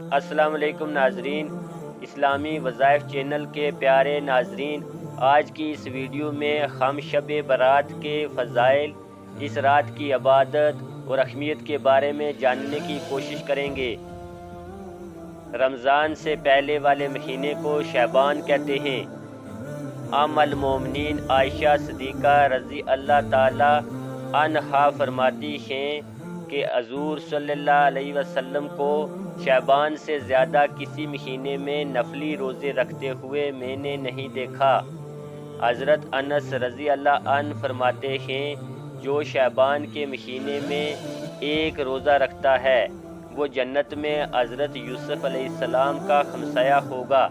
السلام علیکم ناظرین، اسلامی وظائف چینل کے پیارے ناظرین، آج کی اس ویڈیو میں ہم شب برات کے فضائل، اس رات کی عبادت اور اہمیت کے بارے میں جاننے کی کوشش کریں گے۔ رمضان سے پہلے والے مہینے کو شعبان کہتے ہیں۔ ام المومنین عائشہ صدیقہ رضی اللہ تعالی عنہا فرماتی ہیں کہ حضور صلی اللہ علیہ وسلم کو شعبان سے زیادہ کسی مہینے میں نفلی روزے رکھتے ہوئے میں نے نہیں دیکھا۔ حضرت انس رضی اللہ عنہ فرماتے ہیں جو شعبان کے مہینے میں ایک روزہ رکھتا ہے وہ جنت میں حضرت یوسف علیہ السلام کا ہمسایہ ہوگا،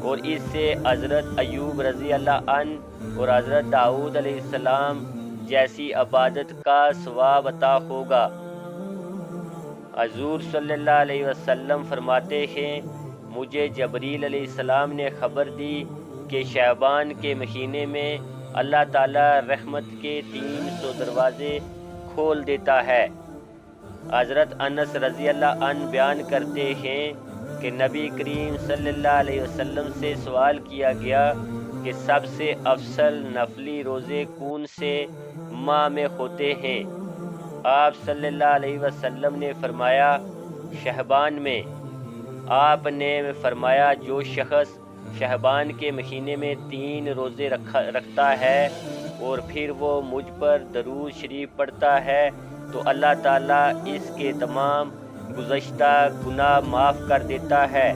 اور اس سے حضرت ایوب رضی اللہ عنہ اور حضرت داؤد علیہ السلام جیسی عبادت کا ثواب عطا ہوگا۔ حضور صلی اللہ علیہ وسلم فرماتے ہیں مجھے جبریل علیہ السلام نے خبر دی کہ شعبان کے مہینے میں اللہ تعالی رحمت کے 300 دروازے کھول دیتا ہے۔ حضرت انس رضی اللہ عنہ بیان کرتے ہیں کہ نبی کریم صلی اللہ علیہ وسلم سے سوال کیا گیا کہ سب سے افضل نفلی روزے کون سے ماہ میں ہوتے ہیں؟ آپ صلی اللہ علیہ وسلم نے فرمایا شعبان میں۔ آپ نے فرمایا جو شخص شعبان کے مہینے میں 3 روزے رکھتا ہے اور پھر وہ مجھ پر درود شریف پڑھتا ہے تو اللہ تعالیٰ اس کے تمام گزشتہ گناہ معاف کر دیتا ہے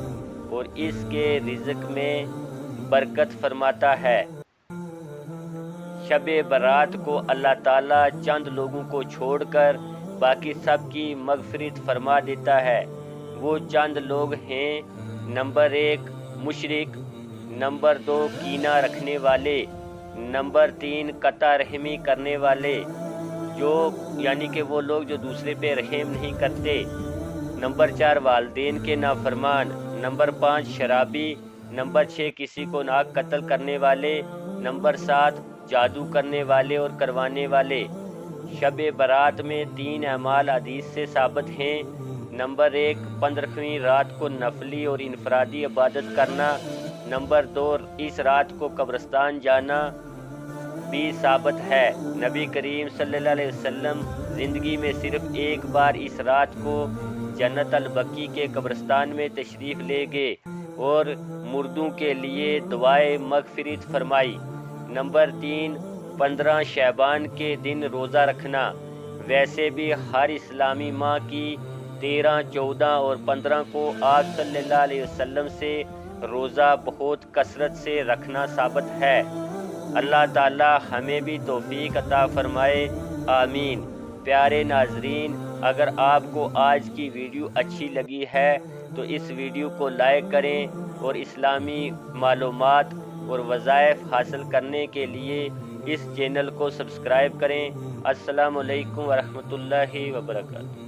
اور اس کے رزق میں برکت فرماتا ہے۔ شب برات کو اللہ تعالیٰ چند لوگوں کو چھوڑ کر باقی سب کی مغفرت فرما دیتا ہے۔ وہ چند لوگ ہیں: نمبر 1 مشرک، نمبر 2 کینہ رکھنے والے، نمبر 3 قطع رحمی کرنے والے یعنی کہ وہ لوگ جو دوسرے پہ رحم نہیں کرتے، نمبر 4 والدین کے نافرمان، نمبر 5 شرابی، نمبر 6 کسی کو ناک قتل کرنے والے، نمبر 7 جادو کرنے والے اور کروانے والے۔ شب برات میں 3 اعمال حدیث سے ثابت ہیں۔ نمبر 1 15ویں رات کو نفلی اور انفرادی عبادت کرنا، نمبر 2 اس رات کو قبرستان جانا بھی ثابت ہے۔ نبی کریم صلی اللہ علیہ وسلم زندگی میں صرف ایک بار اس رات کو جنت البقیع کے قبرستان میں تشریف لے گئے اور مردوں کے لیے دعائے مغفرت فرمائی۔ نمبر 3 15 شعبان کے دن روزہ رکھنا۔ ویسے بھی ہر اسلامی ماہ کی 13، 14 اور 15 کو آپ صلی اللہ علیہ وسلم سے روزہ بہت کثرت سے رکھنا ثابت ہے۔ اللہ تعالی ہمیں بھی توفیق عطا فرمائے، آمین۔ پیارے ناظرین، اگر آپ کو آج کی ویڈیو اچھی لگی ہے تو اس ویڈیو کو لائک کریں اور اسلامی معلومات اور وظائف حاصل کرنے کے لیے اس چینل کو سبسکرائب کریں۔ السلام علیکم ورحمۃ اللہ وبرکاتہ۔